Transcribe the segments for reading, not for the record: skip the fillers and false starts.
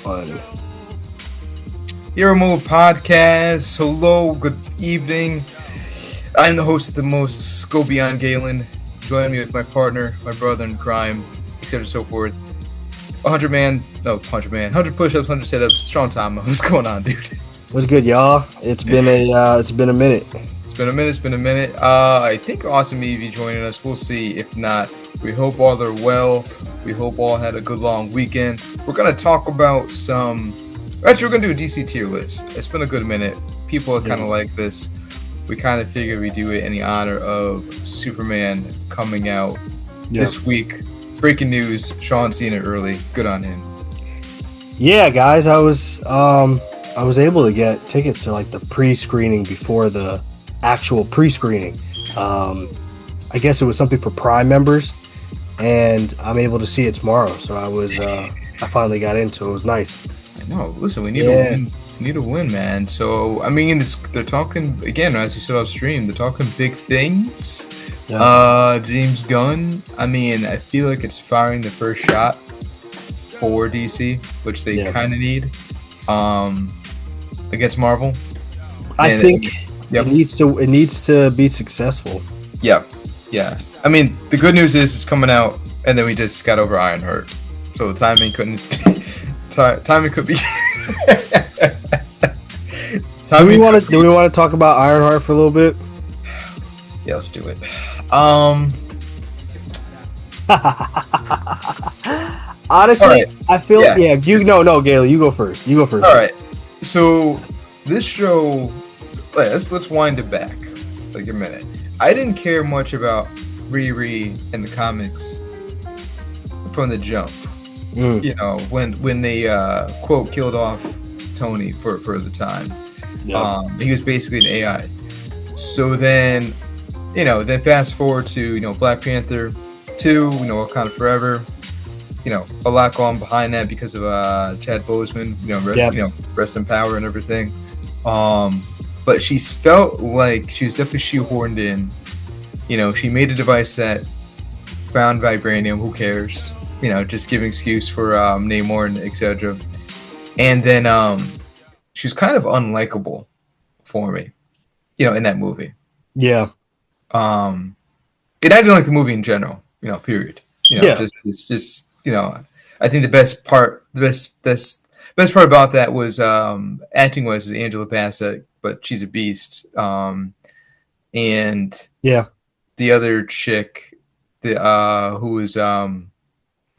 One. Hero Mode Podcast. Hello, good evening. I'm the host of the most, Go Beyond Galen. Join me with my partner, my brother in crime, etc. and so forth. 100 push-ups, 100 sit-ups. Strong time. What's going on, dude? What's good, y'all? It's been a minute. It's been a minute. I think Austin may be joining us. We'll see. If not, we hope all are well. We hope all had a good long weekend. We're gonna talk about we're gonna do a DC tier list. It's been a good minute. People kind of like this. We kind of figured we'd do it in the honor of Superman coming out this week. Breaking news: Sean's seen it early. Good on him. Yeah, guys, I was able to get tickets to like the pre-screening before the actual pre-screening. I guess it was something for Prime members, and I'm able to see it tomorrow. So I finally got in, so it was nice. I know. Listen, we need to win. We need to win, man. So I mean, they're talking again, as you said off stream. They're talking big things. Yeah. James Gunn. I mean, I feel like it's firing the first shot for DC, which they kind of need. Against Marvel. I think it needs to be successful. Yeah. I mean, the good news is it's coming out, and then we just got over Ironheart, so the timing could be. Do we want to talk about Ironheart for a little bit? Yeah, let's do it. Honestly, right. I feel Galen, you go first. All right. So this show, let's wind it back like a minute. I didn't care much about Riri in the comics from the jump. You know, when they quote killed off Tony for the time. He was basically an AI. So then, then fast forward to Black Panther 2, Wakanda Forever. A lot going behind that because of Chad Boseman, rest in power and everything. But she felt like she was definitely shoehorned in. She made a device that found vibranium. Who cares? Just giving excuse for Namor and etc. And then she was kind of unlikable for me, in that movie. Yeah. And I didn't like the movie in general. Period. It's just. I think the best part about that was acting was Angela Bassett, but she's a beast. And the other chick, who was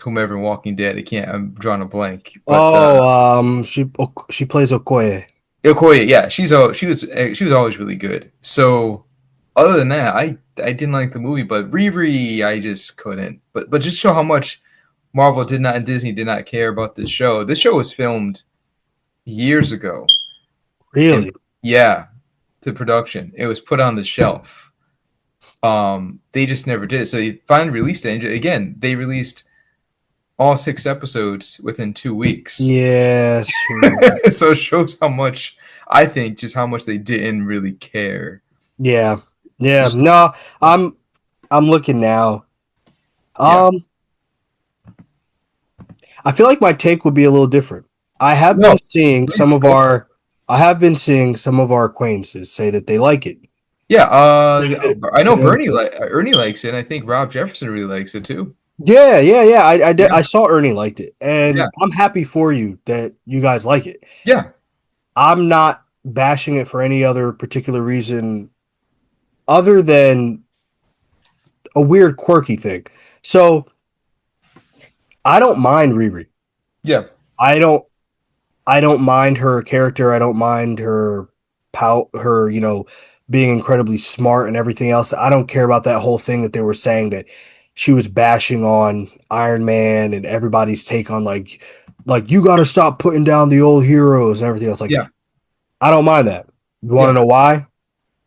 whomever in Walking Dead. I'm drawing a blank. But, she plays Okoye. Okoye, yeah, she was always really good. So other than that, I didn't like the movie, but Riri, I just couldn't. But just show how much Marvel did not and Disney did not care about this show. This show was filmed years ago. Really? The production. It was put on the shelf. They just never did it. So they finally released it. And again, they released all 6 episodes within 2 weeks. Yes. So it shows how much, I think, just how much they didn't really care. Yeah. No, I'm looking now. I feel like my take would be a little different. I have been seeing some of our acquaintances say that they like it. Yeah, I know Ernie likes it, and I think Rob Jefferson really likes it too. Yeah. I saw Ernie liked it, and I'm happy for you that you guys like it. Yeah, I'm not bashing it for any other particular reason other than a weird, quirky thing. So I don't mind Riri. Yeah, I don't mind her character. I don't mind her being incredibly smart and everything else. I don't care about that whole thing that they were saying that she was bashing on Iron Man and everybody's take on like you got to stop putting down the old heroes and everything else. I don't mind that. You want to know why?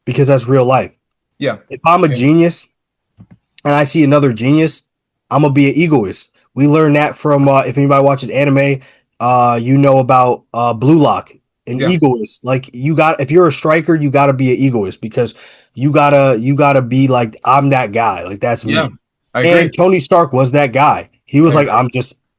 Because that's real life. Yeah. If I'm a genius and I see another genius, I'm gonna be an egoist. We learned that from if anybody watches anime, about Blue Lock, an egoist. Like if you're a striker, you gotta be an egoist because you gotta be like, I'm that guy. Like that's me. I agree. And Tony Stark was that guy. He was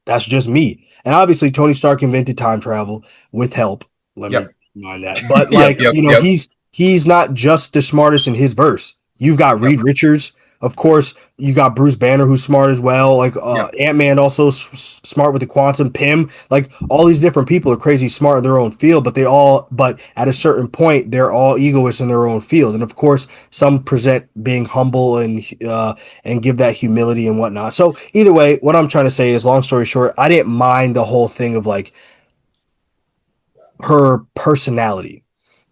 that's just me. And obviously, Tony Stark invented time travel with help. Let me Yep. mind that. But Yep. like, Yep. Yep. he's not just the smartest in his verse. You've got Yep. Reed Richards, of course. You got Bruce Banner, who's smart as well. Like Yep. Ant-Man, also smart with the quantum. Pym, like all these different people are crazy smart in their own field, but at a certain point, they're all egoists in their own field. And of course, some present being humble and give that humility and whatnot. So either way, what I'm trying to say is, long story short, I didn't mind the whole thing of like her personality.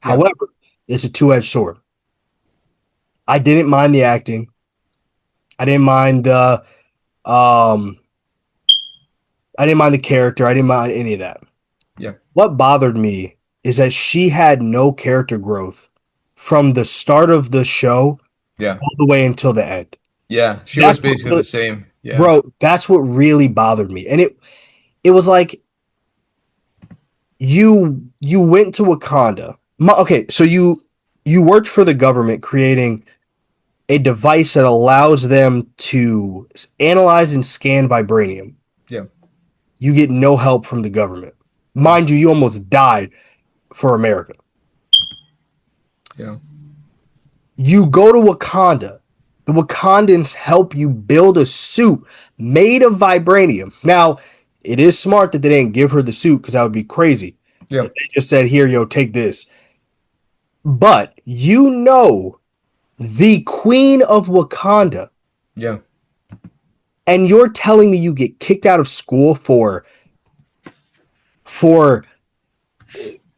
Yep. However, it's a two-edged sword. I didn't mind the acting. I didn't mind the um I didn't mind the character. I didn't mind any of that. Yep. What bothered me is that she had no character growth from the start of the show Yeah. all the way until the end. Yeah. She That's was what basically the really, same. Yeah. bro, that's what really bothered me. And it was like you went to Wakanda. Okay, so you worked for the government creating a device that allows them to analyze and scan vibranium. Yeah. You get no help from the government. Yeah. Mind you, you almost died for America. Yeah. You go to Wakanda. The Wakandans help you build a suit made of vibranium. Now, it is smart that they didn't give her the suit because that would be crazy. Yeah. If they just said, here, yo, take this. But you know the queen of Wakanda, Yeah. and you're telling me you get kicked out of school for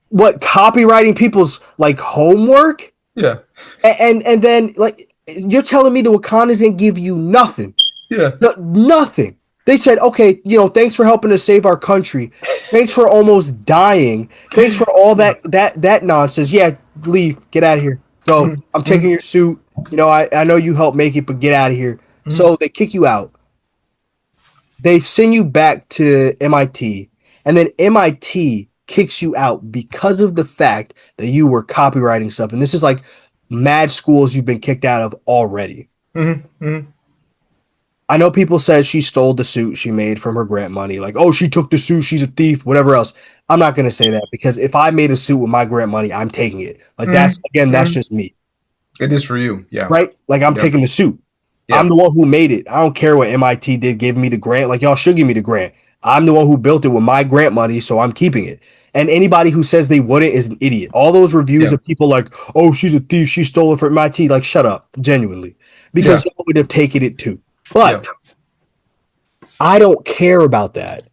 what, copywriting people's like homework? Yeah. And then like you're telling me the Wakandans didn't give you nothing. Yeah. No, nothing. They said, okay, thanks for helping us save our country. Thanks for almost dying. Thanks for all that nonsense. Yeah, leave. Get out of here. Go. I'm taking your suit. I know you helped make it, but get out of here. So they kick you out. They send you back to MIT, and then MIT kicks you out because of the fact that you were copywriting stuff. And this is like mad schools you've been kicked out of already. I know people said she stole the suit she made from her grant money. Like, oh, she took the suit. She's a thief, whatever else. I'm not going to say that because if I made a suit with my grant money, I'm taking it. Like, that's just me. It is for you. Yeah. Right? Like, I'm Yep. taking the suit. I'm Yep. the one who made it. I don't care what MIT did, gave me the grant. Like, y'all should give me the grant. I'm the one who built it with my grant money, so I'm keeping it. And anybody who says they wouldn't is an idiot. All those reviews Yeah. of people like, oh, she's a thief, she stole it from MIT. Like, shut up, genuinely. Because Yeah. y'all would have taken it too. Yeah. But I don't care about that.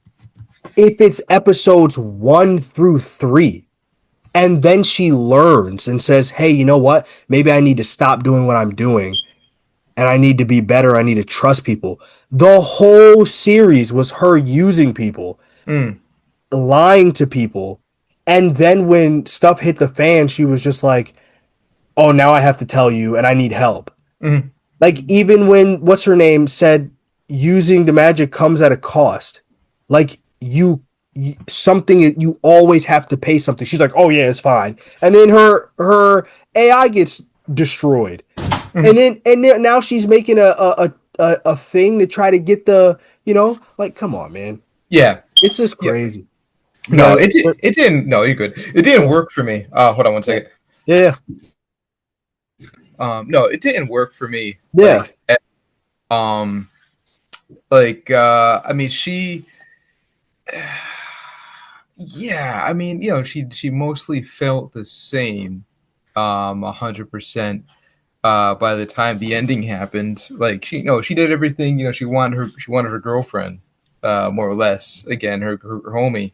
If it's episodes 1 through 3, and then she learns and says, hey, you know what? Maybe I need to stop doing what I'm doing and I need to be better. I need to trust people. The whole series was her using people, lying to people. And then when stuff hit the fan, she was just like, oh, now I have to tell you and I need help. Like, even when what's her name said using the magic comes at a cost, like something you always have to pay something. She's like, oh yeah, it's fine, and then her AI gets destroyed, and then now she's making a thing to try to get the like, come on, man, Yeah. it's just Yeah. crazy. No, it didn't. No, you're good. It didn't work for me. Hold on one second. Yeah, No, it didn't work for me. yeah, Um, I mean, she. Yeah, I mean, she mostly felt the same, 100%. By the time the ending happened, like she did everything. She wanted her girlfriend, more or less. Again, her homie.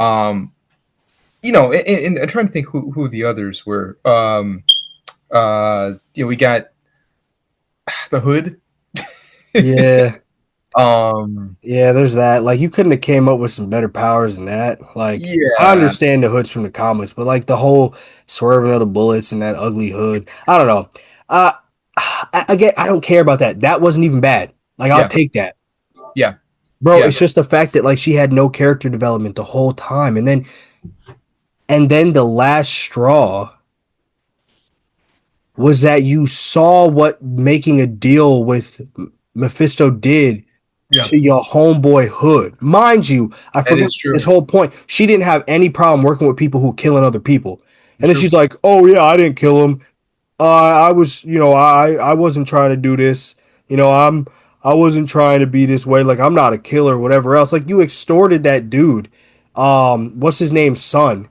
Um, and I'm trying to think who the others were. We got the Hood. yeah. Um, Yeah, there's that. Like, you couldn't have came up with some better powers than that. Like, I yeah, understand the Hood's from the comics, but like the whole swerving of the bullets and that ugly Hood, I don't know. Uh, I don't care about that. That wasn't even bad. Like, I'll yeah, take that, yeah, bro. yeah, It's just the fact that like she had no character development the whole time, and then the last straw was that you saw what making a deal with Mephisto did Yeah. to your homeboy hood. Mind you, I That forget is this true. whole point. She didn't have any problem working with people who killing other people. And then True. she's like, "Oh yeah, I didn't kill him. I was, I wasn't trying to do this. You know, I wasn't trying to be this way. Like I'm not a killer, whatever else. Like you extorted that dude. What's his name? Son.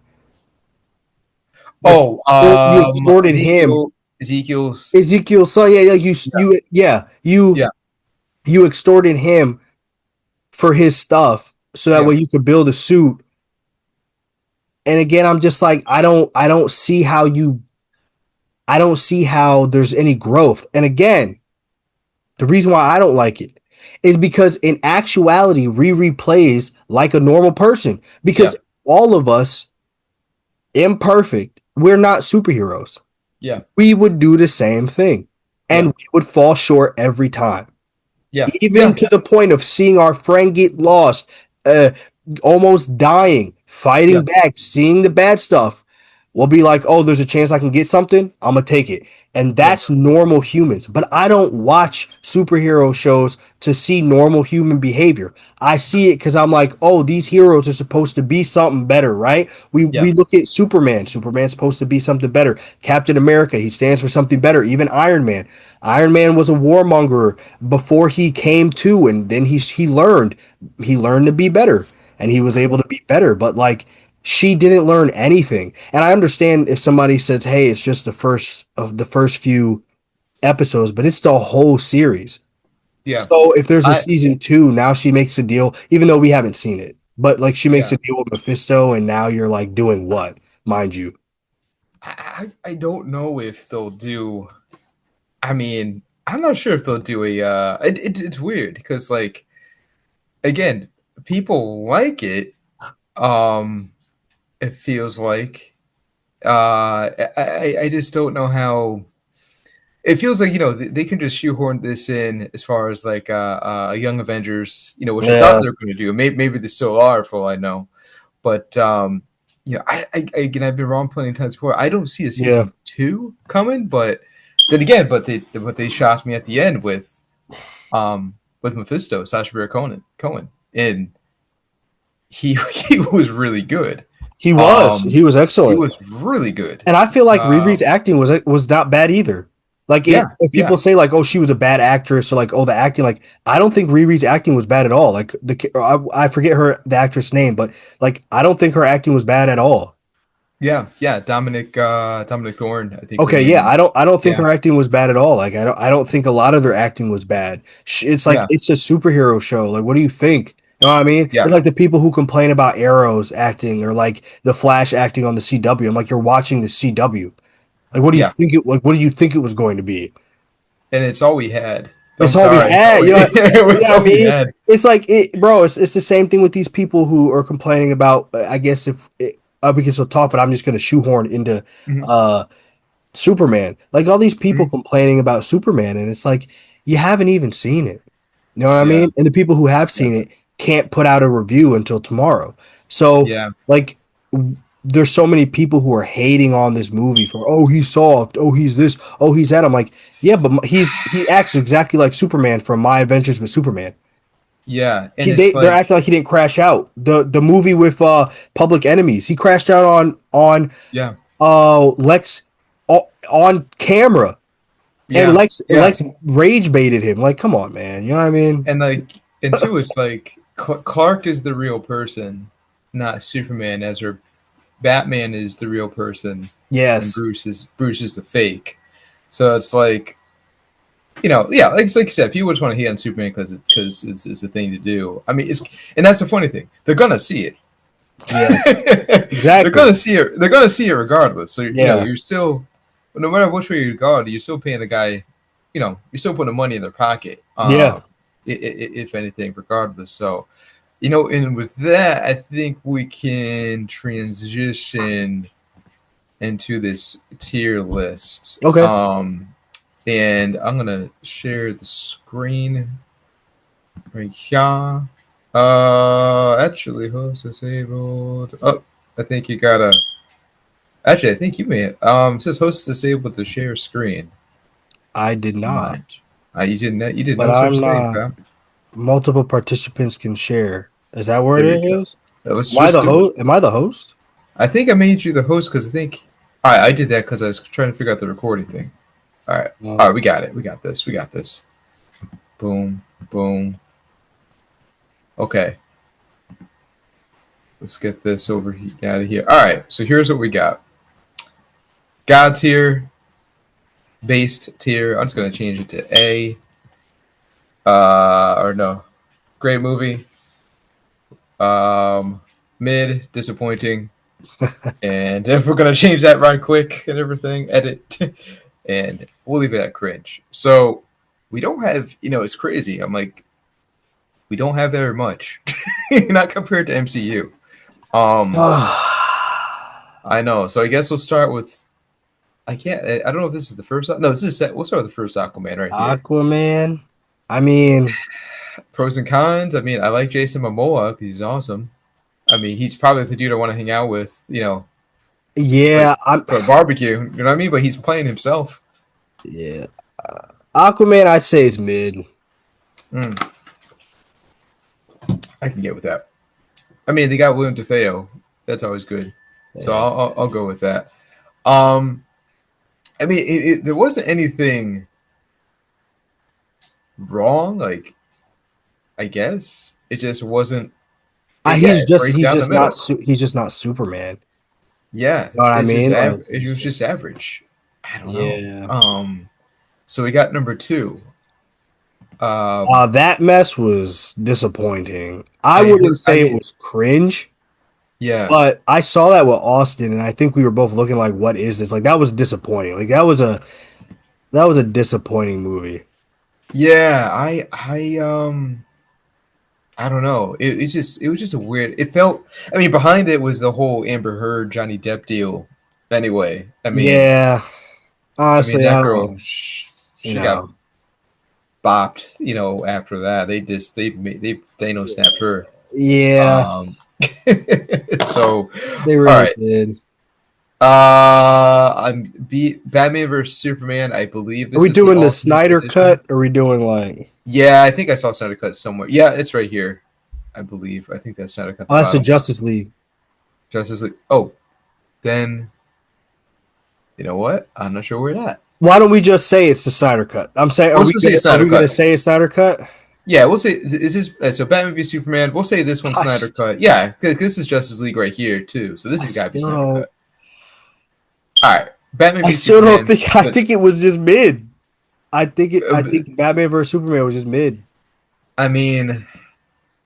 Like Oh, you extorted him. Ezekiel's. Ezekiel's son. Yeah, like Yeah. Yeah. you extorted him for his stuff so that Yeah. way you could build a suit. And again, I'm just like, I don't see how there's any growth. And again, the reason why I don't like it is because in actuality, Riri plays like a normal person Yeah. because all of us, imperfect, we're not superheroes. Yeah. We would do the same thing and Yeah. we would fall short every time. Yeah. Even Yeah. to the point of seeing our friend get lost, uh, almost dying, Yeah. fighting back, seeing the bad stuff. We'll be like, oh, there's a chance I can get something. I'm going to take it. And Yeah. that's normal humans. But I don't watch superhero shows to see normal human behavior. I see it because I'm like, oh, these heroes are supposed to be something better, right? We Yeah. look at Superman. Superman's supposed to be something better. Captain America, he stands for something better. Even Iron Man. Iron Man was a warmonger before he came to, and then he learned to be better, and he was able to be better. But like she didn't learn anything. And I understand if somebody says, "Hey, it's just the first few episodes," but it's the whole series. Yeah. So if there's a I. season two, now she makes a deal, even though we haven't seen it. But like she makes Yeah. a deal with Mephisto, and now you're like doing what, mind you? I don't know if they'll do. I mean, I'm not sure if they'll do a. It's weird because like again, people like it. Um, it feels like. I just don't know how. It feels like they can just shoehorn this in as far as like Young Avengers, which I thought Yeah, they were going to do. Maybe they still are, for all I know. But again, I've been wrong plenty of times before. I don't see a yeah. season two coming, but then again, but they shocked me at the end with Mephisto, Sacha Baron Cohen, and he he was really good. He was. Um, He was he excellent. was really good. And I feel like Riri's acting was not bad either. Like Yeah, if yeah, people say like, "Oh, she was a bad actress," or like, "Oh, the acting," like I don't think Riri's acting was bad at all. Like I forget the actress name, but like I don't think her acting was bad at all. yeah. Dominic Thorne, I think her Okay, name yeah, is. I don't think Yeah, her acting was bad at all. Like I don't think a lot of their acting was bad. It's like yeah, it's a superhero show. Like what do you think? You know what I mean? yeah, It's like the people who complain about Arrow's acting or like the Flash acting on the CW. I'm like, you're watching the CW. Like, yeah. what do you think it was going to be? And it's all we had. I'm It's all we sorry, it's all had. we, You it's know what I all we mean? had. It's like bro. It's the same thing with these people who are complaining about. I guess if we can still talk, but I'm just going to shoehorn into Mhm, uh Superman. Like all these people mhm. complaining about Superman, and it's like you haven't even seen it. You know what I Yeah, mean? And the people who have yeah, seen it can't put out a review until tomorrow. So yeah, like there's so many people who are hating on this movie for oh he's soft, oh he's this, oh he's that. I'm like, yeah, but he acts exactly like Superman from My Adventures with Superman. yeah. And it's They're like, acting like he didn't crash out. The movie with Public Enemies, he crashed out on yeah, Lex on camera. And yeah, yeah. Lex rage baited him. Like, come on, man. You know what I mean? And like, and two, it's like Clark is the real person, not Superman. As her Batman is the real person, and Yes. Bruce is the fake. So it's like, yeah, like you said, people just want to hate on Superman because it's the thing to do. I mean, and that's the funny thing. They're gonna see it. Yeah. They're Exactly. gonna see it. They're gonna see it regardless. So Yeah. you're still, no matter which way you go, you're still paying the guy. You're still putting the money in their pocket. Yeah. If anything, regardless. So and with that, I think we can transition into this tier list. Okay. And I'm gonna share the screen right here. Actually, host disabled. Oh, I think you gotta. Actually, I think you may. It says host disabled to share screen. I did My, not. you did But no I'm such thing, not. pal. Multiple participants can share. Is that where There you it go. is? Let's Am I just the do it. host? Am I the host? I think I made you the host because I think I did that because I was trying to figure out the recording thing. All right, we got it. We got this. We got this. Boom, boom. Okay, let's get this out of here. All right, so here's what we got. God tier, based tier. I'm just gonna change it to A. Or no, great movie. Mid, disappointing. And if we're gonna change that right quick and everything, edit, and we'll leave it at cringe. So we don't have, it's crazy. I'm like, we don't have very much, not compared to MCU. I know. So I guess we'll start with. I can't. I don't know if this is the first. No, this is. We'll start with the first Aquaman right here. Aquaman. I mean, Pros and cons. I mean, I like Jason Momoa because he's awesome. I mean, he's probably the dude I want to hang out with. For, yeah, I'm. for a barbecue. You know what I mean? But he's playing himself. Yeah, Aquaman. I'd say it's mid. Mm, I can get with that. I mean, they got William Dceu. That's always good. So Yeah. I'll go with that. Um, I mean, there wasn't anything wrong. Like, I guess it just wasn't. Yeah, He's it's just right he's down the just not middle. he's just not Superman. Yeah, You know what I it's just mean? Like it it's was just just average. I don't know. yeah. So we got number two. Um, That mess was disappointing. I I heard. wouldn't I say it mean, was cringe, yeah, but I saw that with Austin, and I think we were both looking like, "What is this?" Like that was disappointing. Like that was a disappointing movie. yeah. I don't know. It was just a weird. It felt. I mean, behind it was the whole Amber Heard Johnny Depp deal. Anyway, Yeah, honestly, I that don't. girl, You she got know, bopped. After that, they Thanos snapped her. yeah, Um, so they all really right. did. Batman versus Superman. I believe Are this we is the doing the Ultimate Snyder Edition. cut? Or are we doing like? Yeah, I think I saw Snyder Cut somewhere. Yeah, it's right here. I believe. I think that's Snyder Cut at Oh, the that's the bottom. Justice League. Justice League. Oh, then you know what? I'm not sure where that. Why don't we just say it's the Snyder cut? I'm saying, are We'll we just say gonna are Snyder we gonna Cut. say it's Snyder cut? Yeah, we'll say is this so Batman v Superman. We'll say this one's I, Snyder s- Cut. Yeah, because this is Justice League right here too. So this I has got to be still Snyder don't. Cut. All right, Batman I v still don't Superman. think. I But think it was just mid. I think it. I uh, think Batman vs Superman was just mid. I mean, all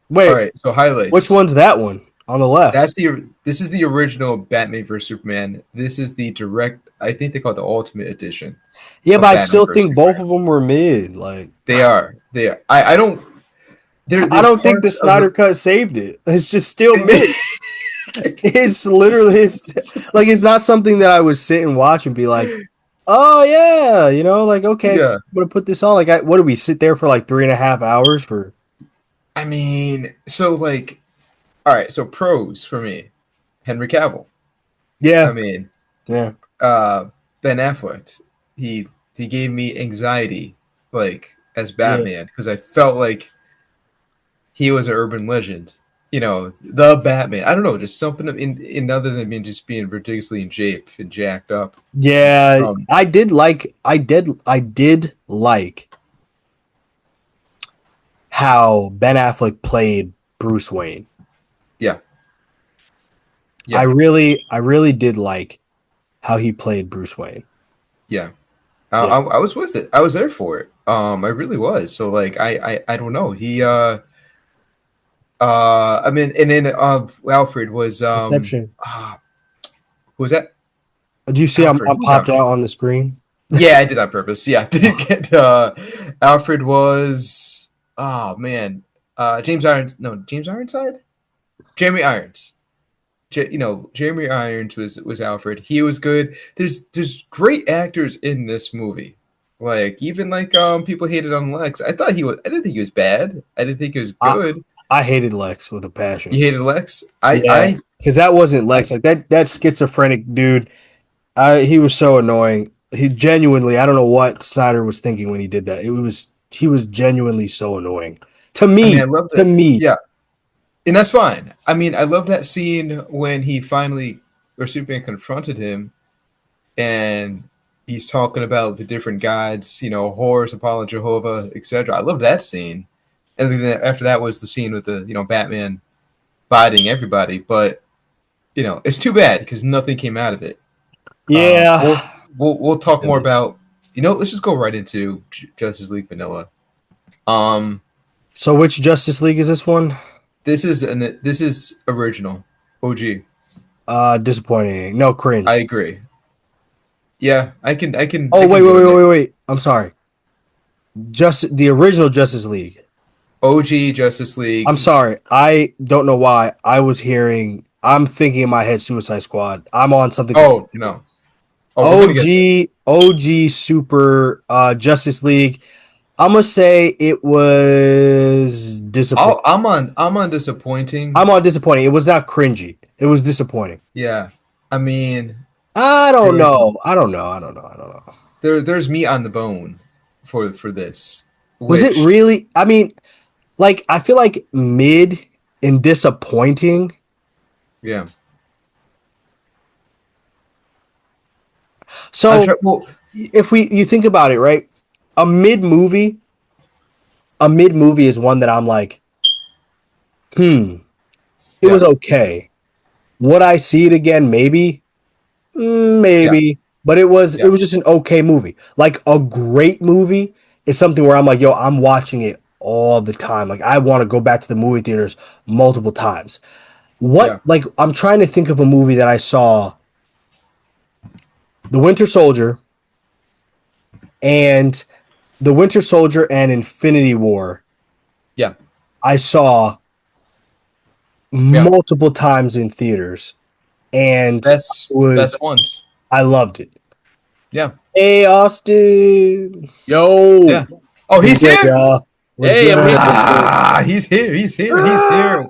Wait, right. So which highlights. one's that one on the left? This is the original Batman vs Superman. This is the direct. I think they call it the Ultimate Edition Yeah, but of I Batman still vs think both Superman. of them were mid. Like, They are. They are. I don't. I There's don't think the parts of Snyder cut saved it. It's just still mid. It's literally like it's not something that I would sit and watch and be like, oh yeah, like okay, yeah. I'm gonna put this on. Like, what do we sit there for like 3.5 hours for? I mean, so like, all right. So pros for me, Henry Cavill. I Yeah, mean, yeah, uh, Ben Affleck. He gave me anxiety, like as yeah. Batman, because I felt like he was an urban legend. The Batman. I don't know, just something in other than being just being ridiculously in shape and jacked up. Yeah, Um, I did like how Ben Affleck played Bruce Wayne. yeah, I yeah, really, I really did like how he played Bruce Wayne. yeah. Yeah, I was with it. I was there for it. I really was. So like, I don't know. I mean, and then Alfred was Inception. who was that? Do you see Alfred. I'm Who's popped Alfred? out on the screen? Yeah, I did on purpose. Yeah, didn't get. Alfred was. Oh man, James Irons. No, James Ironside. Jeremy Irons. Jeremy Irons was Alfred. He was good. There's great actors in this movie. Like even like people hated on Lex. I didn't think he was bad. I didn't think he was I good. I hated Lex with a You passion. hated Lex. Yeah, because that wasn't Lex. Like that schizophrenic dude. He was so annoying. He genuinely, I don't know what Snyder was thinking when he did that. He was genuinely so annoying To I mean, me, I love to that. me. Yeah, and that's fine. I mean, I love that scene when he finally or Superman confronted him, and he's talking about the different gods, Horus, Apollo, Jehovah, etc. I love that scene. And then after that was the scene with the Batman fighting everybody, but it's too bad because nothing came out of it. We'll, Yeah. we'll talk more about. Let's just go right into Justice League Vanilla. Um, So which Justice League is this one? this is original, OG. Disappointing. No, I cringe. agree. Yeah, I Oh, can go in there. wait. I'm sorry. Just the original Justice League. OG Justice I'm League. sorry. I don't know why. I'm thinking in my head Suicide Squad. I'm on something completely Oh different. no. Oh, we're gonna get there. OG Super Justice League. I'm gonna say it was disappointing. I'm on disappointing. I'm on disappointing. It was not cringy. It was disappointing. Yeah, I mean I there don't was know. I don't know. I don't know. I don't know. there's meat on the bone for this, Was it which really? I mean, like I feel like mid and disappointing. yeah. So Well, if you think about it, right? A mid movie, a mid movie is one that I'm like, it was yeah, okay. Would I see it again? Maybe. yeah, Maybe, but it yeah, was just an okay movie. Like a great movie is something where I'm like, yo, I'm watching it all the time. Like I want to go back to the movie theaters multiple times. yeah, I'm trying to think of a movie that I saw, The Winter Soldier and The Winter Soldier and Infinity War. yeah, I saw yeah. multiple times in theaters and That's was ones. I loved it. Yeah, Hey Austin, Yo, yeah. Oh, what's he's good, here. y'all? What's hey, I'm here. good? He's here. He's here. He's here.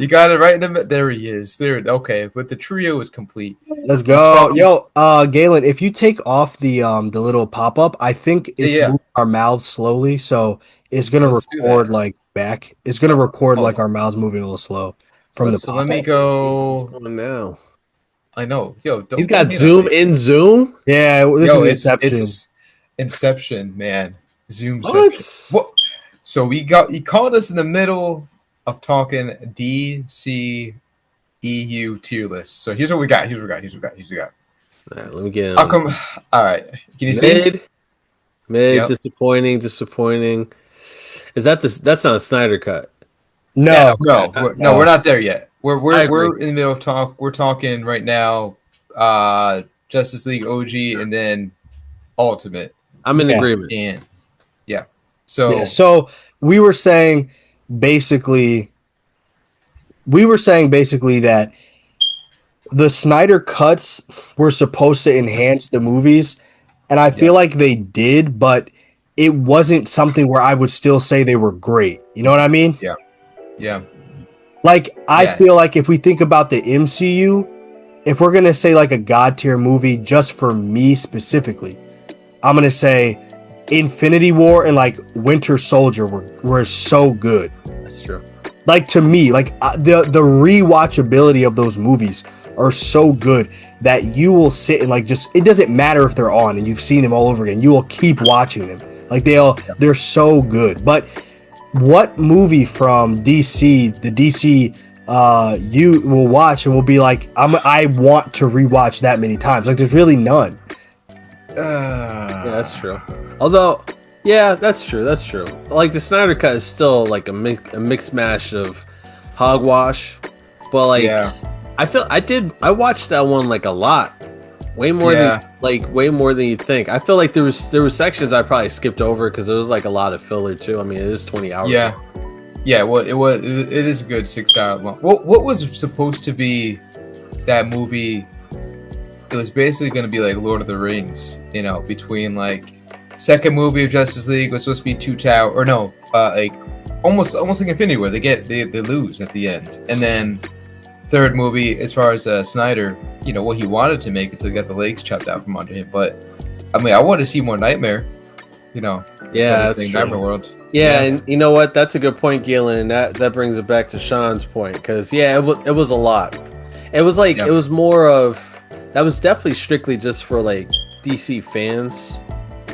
You got it right in the. There he is. There. Okay, but the trio is complete. Let's I'm go. talking. Yo, Galen, if you take off the little pop-up, I think Yeah, it's yeah. moving our mouths slowly, so it's gonna Let's do that. record like back. It's gonna record Oh, like our mouths moving a little slow from the so let me pop-up. What's go. going on now? I know. Yo, He's don't got hate on Zoom me. in Zoom. Yeah, this Yo, is it's Inception. it's Inception, man. Zoomception. What? What? So he called us in the middle of talking DCEU tier list. So here's what we got. Here's what we got. All right, let me get in How on come? All right. Can you see? mid. Mid, Yep. disappointing. Is that this? That's not a Snyder cut. No, Yeah, No, okay. we're not there yet. We're I we're agree. we're in the middle of talk. We're talking right now. Justice League OG and then Ultimate I'm in yeah, agreement. and yeah. yeah. So So we were saying basically, that the Snyder cuts were supposed to enhance the movies, and I yeah, feel like they did, but it wasn't something where I would still say they were great. You know what I mean? yeah, yeah, Like, I yeah, feel like if we think about the MCU, if we're going to say like a God tier movie just for me specifically, I'm going to say Infinity War and like Winter Soldier were so good. That's true. Like to me, like the rewatchability of those movies are so good that you will sit and like just it doesn't matter if they're on and you've seen them all over again. You will keep watching them. Like they're so good. But what movie from the DC you will watch and will be like I want to rewatch that many times. Like there's really none. Yeah, that's true. Although, yeah, that's true. That's true. Like the Snyder cut is still like a mixed mash of hogwash, but like yeah, I watched that one like a lot, way more yeah. way more than you'd think. I feel like there was sections I probably skipped over because there was like a lot of filler too. I mean, it is 20 hours. Yeah. Yeah, well, it is a good 6 hour long. What was supposed to be that movie? It was basically going to be like Lord of the Rings, between like second movie of Justice League was supposed to be Two Tower or no, like almost like Infinity War. They lose at the end, and then third movie as far as Snyder, what he wanted to make until he got the legs chopped out from under him. But I mean, I want to see more Nightmare, Yeah, that's true. Nightmare World. Yeah, and you know what? That's a good point, Galen, and that brings it back to Sean's point because it was a lot. It was like it was more of that was definitely strictly just for like DC fans.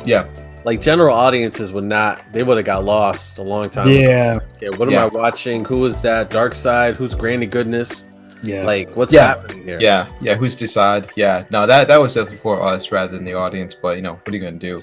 Yeah. Like general audiences would have got lost a long time ago. Okay, what am I watching? Who is that? Dark Side? Who's Granny Goodness? Yeah. Like what's happening here? Yeah. Who's Decide? Yeah. No, that was definitely for us rather than the audience, but what are you gonna do?